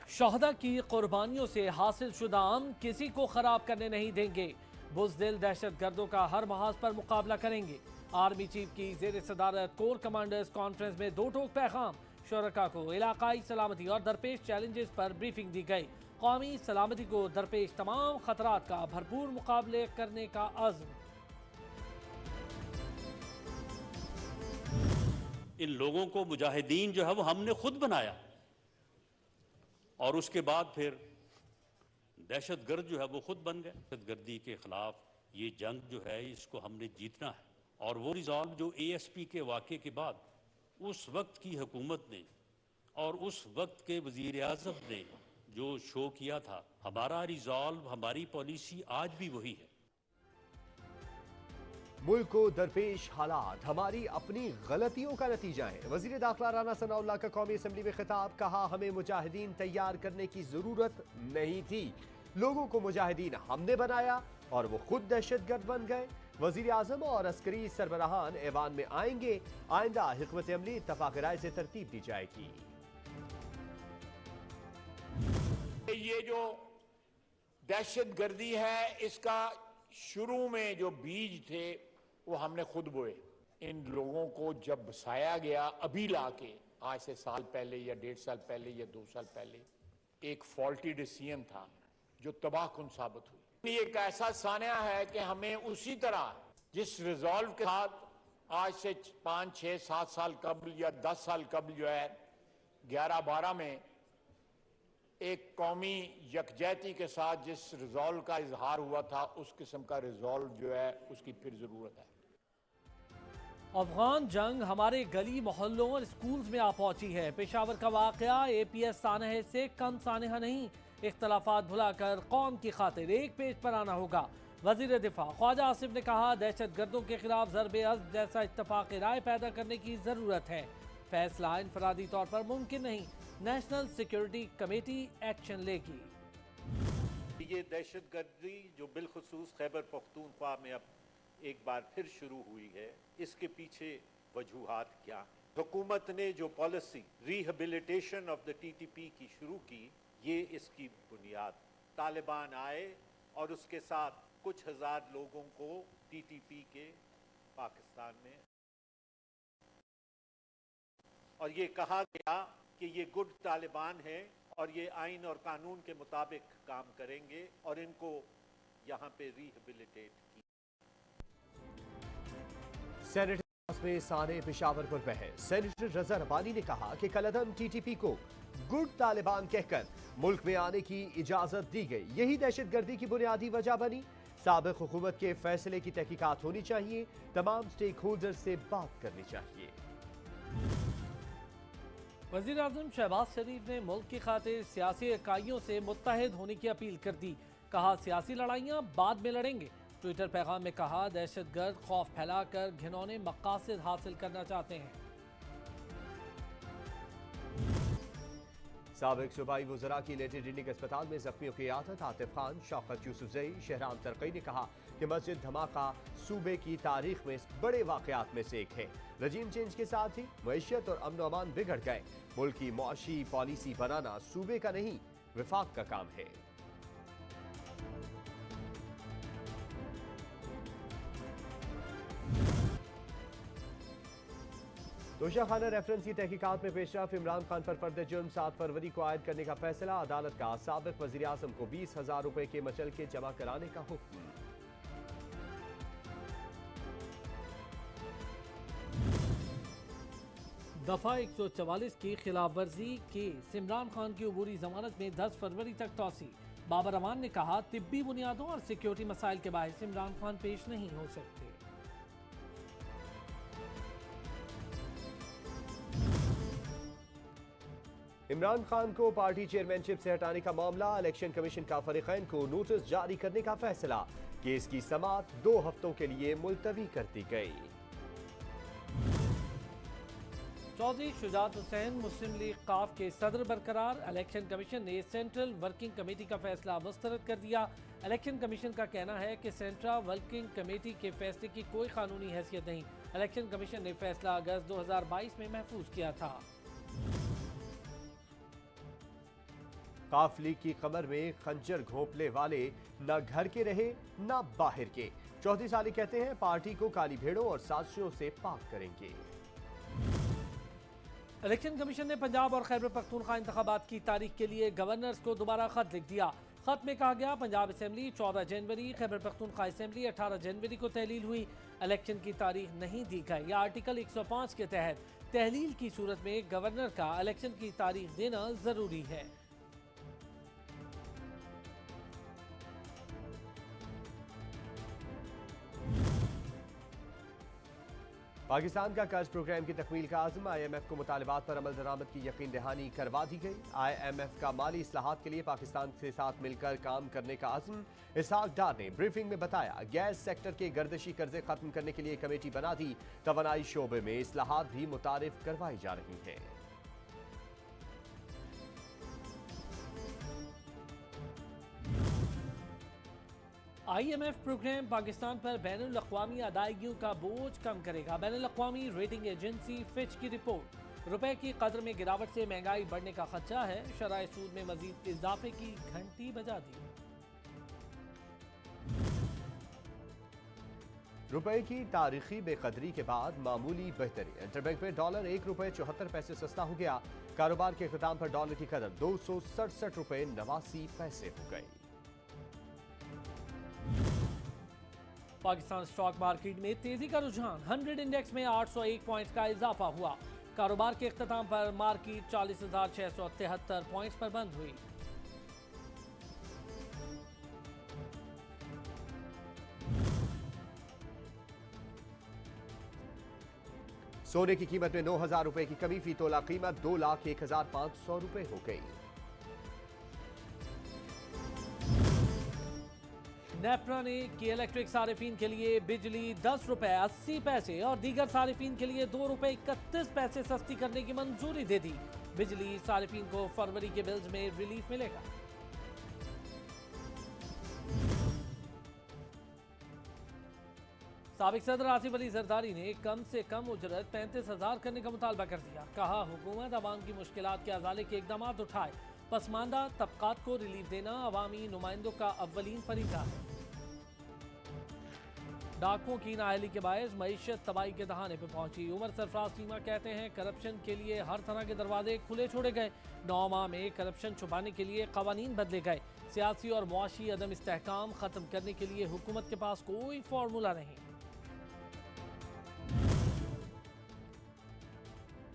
शहदा की कुर्बानियों से हासिल शुदा अमन किसी को खराब करने नहीं देंगे। बुज़दिल दहशत गर्दों का हर महाज पर मुकाबला करेंगे। आर्मी चीफ की जेर सदारत कोर कमांडर्स कॉन्फ्रेंस में दो टोक पैगाम। शुरका को इलाकाई सलामती और दरपेश चैलेंजेस पर ब्रीफिंग दी गई। कौमी सलामती को दरपेश तमाम खतरात का भरपूर मुकाबले करने का अज़्म। इन लोगों को मुजाहिदीन जो है वो हमने खुद बनाया और उसके बाद फिर दहशतगर्द जो है वो खुद बन गए। दहशतगर्दी के खिलाफ ये जंग जो है इसको हमने जीतना है और वो रिजॉल्व जो ASP के वाक़े के बाद उस वक्त की हुकूमत ने और उस वक्त के वज़ीर आज़म ने जो शो किया था, हमारा रिजॉल्व, हमारी पॉलिसी आज भी वही है। मुल्क को दरपेश हालात हमारी अपनी गलतियों का नतीजा है। वजीर दाखिला राना सनाउल्लाह का कौमी असम्बली में खिताब। कहा, हमें मुजाहिदीन तैयार करने की जरूरत नहीं थी, लोगों को मुजाहिदीन हमने बनाया और वो खुद दहशतगर्द बन गए। वजीर आजम और अस्करी सरबराहान ऐवान में आएंगे। आइंदा हिकमत अमली इत्तफाक राय से तरतीब दी जाएगी। ये जो दहशतगर्दी है इसका शुरू में जो बीज थे वो हमने खुद बोए। इन लोगों को जब बसाया गया अभी लाके, आज से साल पहले या 1.5 साल पहले या 2 साल पहले, एक फॉल्टी डिसीजन था जो तबाहकुन साबित हुई। ये एक ऐसा सानिया है कि हमें उसी तरह जिस रिजॉल्व के साथ आज से 5, 6, 7 साल कबल या 10 साल कबल जो है 11-12 में एक कौमी यकजहती के साथ जिस रिजॉल्व का इजहार हुआ था, उस किस्म का रिजॉल्व जो है उसकी फिर जरूरत है। अफगान जंग हमारे गली मोहल्लों और स्कूल्स में आ पहुंची है। पेशावर का वाकया APS सानहे से कम सानहा नहीं। इख्तलाफात भुलाकर कौम की खातिर एक पेज पर आना होगा। वजीर दिफा ख्वाजा आसिफ ने कहा, दहशत गर्दों के खिलाफ ज़रबे अज़्म जैसा इत्तफाक राय पैदा करने की ज़रूरत है। फैसला इनफरादी तौर पर मुमकिन नहीं, नेशनल सिक्योरिटी कमेटी एक्शन लेगी। ये दहशतगर्दी जो बिलखुसूस खैबर पख्तूनख्वा में अब एक बार फिर शुरू हुई है, इसके पीछे वजूहात क्या है? हुकूमत ने जो policy rehabilitation of the TTP की शुरू की, ये इसकी बुनियाद। तालिबान आए और उसके साथ कुछ हजार लोगों को TTP के पाकिस्तान में, और ये कहा गया कि ये गुड तालिबान है और ये आइन और कानून के मुताबिक काम करेंगे और इनको यहाँ पे रिहेबिलिटेट की। सेनेटर में सारे पेशावर पर बहस। सेनेटर रजा रब्बानी ने कहा कि कलअदम TTP को गुड तालिबान कहकर मुल्क में आने की इजाजत दी गई, यही दहशतगर्दी की बुनियादी वजह बनी। साबिक हुकूमत के फैसले की तहकीकात होनी चाहिए, तमाम स्टेक होल्डर से बात करनी चाहिए। वज़ीर आज़म शहबाज शरीफ ने मुल्क की खातिर सियासी इकाइयों से मुत्तहिद होने की अपील कर दी। कहा, सियासी लड़ाइयाँ बाद में लड़ेंगे। ट्विटर पैगाम में कहा, दहशतगर्द खौफ फैलाकर घिनौने मकासद हासिल करना चाहते हैं। साबिक सूबाई वज़रा की लेडी रीडिंग अस्पताल में जख्मियों की आदत। आतिफ खान, शौकत यूसुफजई, शहराम तरकई ने कहा कि मस्जिद धमाका सूबे की तारीख में बड़े वाकयात में से एक है। रजीम चेंज के साथ ही मईशत और अमन अमान बिगड़ गए। मुल्क की मुआशी पॉलिसी बनाना सूबे का नहीं, विफाक का काम है। तोशाखाना रेफरेंस की तहकीकात में पेशरफ। इमरान खान पर फर्द जुर्म 7 फरवरी को आयद करने का फैसला। अदालत का साबिक वज़ीर आज़म को 20,000 रुपए के मचल के जमा कराने का हुक्म। दफा 144 की खिलाफ वर्जी केस। इमरान खान की अबूरी जमानत में 10 फरवरी तक तौसी। बाबर अमान ने कहा, तिब्बी बुनियादों और सिक्योरिटी मसाइल के बायस इमरान खान पेश नहीं हो सकते। इमरान खान को पार्टी चेयरमैनशिप से हटाने का मामला। इलेक्शन कमीशन का फरीकैन को नोटिस जारी करने का फैसला। केस की समाअत 2 हफ्तों के लिए मुलतवी कर दी गई। चौधरी शुजात हुसैन मुस्लिम लीग काफ के सदर बरकरार। इलेक्शन कमीशन ने सेंट्रल वर्किंग कमेटी का फैसला मुस्तरद कर दिया। इलेक्शन कमीशन का कहना है कि सेंट्रल वर्किंग कमेटी के फैसले की कोई कानूनी हैसियत नहीं। इलेक्शन कमीशन ने फैसला अगस्त 2022 में महफूज किया था। काफिले की कमर में खंजर घोंपले वाले न घर के रहे न बाहर के। चौधरी साली कहते हैं पार्टी को काली भेड़ों और साजिशों से पाक करेंगे। इलेक्शन कमीशन ने पंजाब और खैबर पख्तूनख्वा इंतखाबात की तारीख के लिए गवर्नर्स को दोबारा खत लिख दिया। खत में कहा गया पंजाब असेंबली 14 जनवरी, खैबर पख्तूनख्वा असेंबली 18 जनवरी को तहलील हुई। इलेक्शन की तारीख नहीं दी गई। आर्टिकल 105 के तहत तहलील की सूरत में गवर्नर का इलेक्शन की तारीख देना जरूरी है। पाकिस्तान का कर्ज प्रोग्राम की तकमील का आज़म, IMF को मुतालबात पर अमल दरामद की यकीन दहानी करवा दी गई। IMF का माली इस्लाहात के लिए पाकिस्तान के साथ मिलकर काम करने का आज़म। इसहाक डार ने ब्रीफिंग में बताया गैस सेक्टर के गर्दिशी कर्जे खत्म करने के लिए कमेटी बना दी। तवानाई शोबे में इस्लाहात भी मुतारिफ करवाई जा रही हैं। IMF प्रोग्राम पाकिस्तान पर बैनुल-अक़वामी अदायगियों का बोझ कम करेगा। बैनुल-अक़वामी रेटिंग एजेंसी फिच की रिपोर्ट, रुपए की कदर में गिरावट से महंगाई बढ़ने का खदशा है। शरह सूद में मजीद इजाफे की घंटी बजा दी। रुपए की तारीखी बेकदरी के बाद मामूली बेहतरी। इंटरबैंक में डॉलर ₹1.74 सस्ता हो गया। कारोबार के इख्तिताम पर डॉलर की कदर ₹267.89 हो गई। पाकिस्तान स्टॉक मार्केट में तेजी का रुझान, 100 इंडेक्स में 801 पॉइंट्स का इजाफा हुआ। कारोबार के इख्तिताम पर मार्केट 40,673 पॉइंट्स पर बंद हुई। सोने की कीमत में 9,000 रुपए की कमी, फी तोला कीमत 2,01,500 रुपए हो गई। नेपरा ने की इलेक्ट्रिक सारिफीन के लिए बिजली ₹10.80 और दीगर सारिफीन के लिए ₹2.31 सस्ती करने की मंजूरी दे दी। बिजली सारिफीन को फरवरी के बिल्स में रिलीफ मिलेगा। साबिक सदर आसिफ अली जरदारी ने कम से कम उजरत 35,000 करने का मुतालबा कर दिया। कहा हुकूमत अवाम की मुश्किलात के अजाले के इकदाम उठाए। पसमानदा तबकात को रिलीफ देना अवामी नुमाइंदों का अव्वलीन फरीज़ा है। डाकुओं की नाअहली के बायस मईशत तबाही के दहाने पर पहुंची। उमर सरफराज सीमा कहते हैं करप्शन के लिए हर तरह के दरवाजे खुले छोड़े गए। 9 माह में करप्शन छुपाने के लिए कवानीन बदले गए। सियासी और मुआशी अदम इस्तेहकाम खत्म करने के लिए हुकूमत के पास कोई फार्मूला नहीं।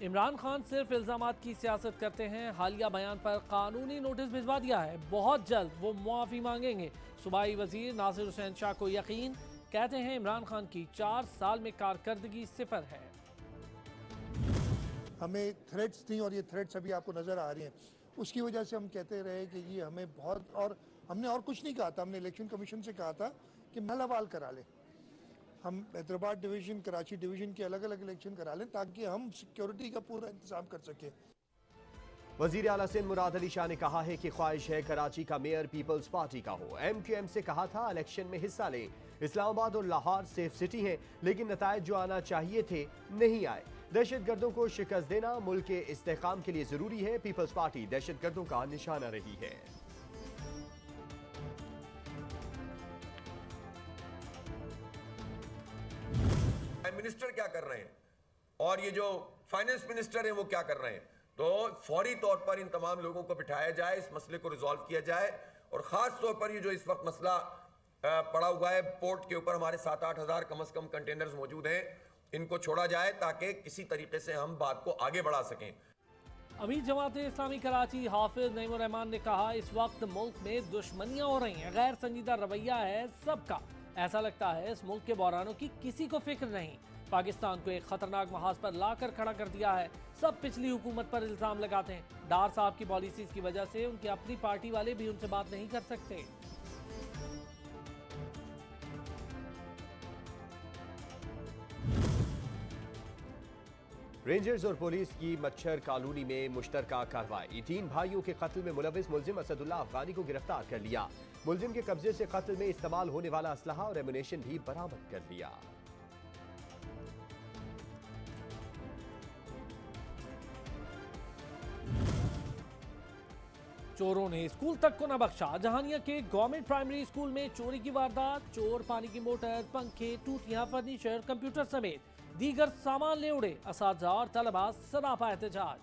इमरान खान सिर्फ इल्जामात की सियासत करते हैं। हालिया बयान पर कानूनी नोटिस भिजवा दिया है। बहुत जल्द वो मुआफी मांगेंगे। सूबाई वजीर नासिर हुसैन शाह को यकीन, कहते हैं इमरान खान की 4 साल में कारकर्दगी सिफर है। हमें थ्रेट्स थी और ये थ्रेट्स अभी आपको नजर आ रही हैं। उसकी वजह से हम कहते रहे कि ये हमें बहुत, और हमने और कुछ नहीं कहा था। हमने इलेक्शन कमीशन से कहा था कि महलवाल करा लें, हम हैदराबाद डिवीजन, कराची डिवीजन के अलग अलग इलेक्शन करा लें ताकि हम सिक्योरिटी का पूरा इंतजाम कर सकें। वजीर आला सिंध मुराद अली शाह ने कहा है कि ख्वाहिश है कराची का मेयर पीपल्स पार्टी का हो। MQM से कहा था इलेक्शन में हिस्सा लें। इस्लामाबाद और लाहौर सेफ सिटी हैं, लेकिन नतायज जो आना चाहिए थे नहीं आए। दहशतगर्दों को शिकस्त देना मुल्क के इस्तेहकाम के लिए जरूरी है। पीपल्स पार्टी दहशतगर्दों का निशाना रही है। मिनिस्टर क्या कर रहे हैं और ये जो फाइनेंस मिनिस्टर हैं वो क्या कर रहे हैं, तो फौरी तौर पर इन तमाम लोगों को बिठाया जाए, इस मसले को रिजॉल्व किया जाए। और खास तौर पर ये जो इस वक्त मसला पड़ा हुआ है पोर्ट के ऊपर, हमारे 7-8 हज़ार कम से कम कंटेनर्स मौजूद हैं, इनको छोड़ा जाए ताकि किसी तरीके से हम बात को आगे बढ़ा सकें। अमीर जमात इस्लामी कराची हाफिज नईमुर रहमान ने कहा इस वक्त मुल्क में दुश्मनियां हो रही हैं, गैर संजीदा रवैया है सबका। ऐसा लगता है इस मुल्क के बहरानों की किसी को फिक्र नहीं। पाकिस्तान को एक खतरनाक महाज पर लाकर खड़ा कर दिया है। सब पिछली हुकूमत पर इल्जाम लगाते हैं। डार साहब की पॉलिसीज की वजह से उनकी अपनी पार्टी वाले भी उनसे बात नहीं कर सकते। रेंजर्स और पुलिस की मच्छर कॉलोनी में मुश्तरका कार्रवाई। 3 भाइयों के कत्ल में मुलविस मुल्जिम असदुल्ला अफगानी को गिरफ्तार कर लिया। मुल्जिम के कब्जे से कत्ल में इस्तेमाल होने वाला असलहा और एमुनेशन भी बरामद कर लिया। चोरों ने स्कूल तक को न बख्शा। जहानिया के गवर्नमेंट प्राइमरी स्कूल में चोरी की वारदात। चोर पानी की मोटर, पंखे, टूटियां, फर्नीचर, कंप्यूटर समेत दीगर सामान ले उड़े। असातिज़ा और तलबा सरापा एहतजाज।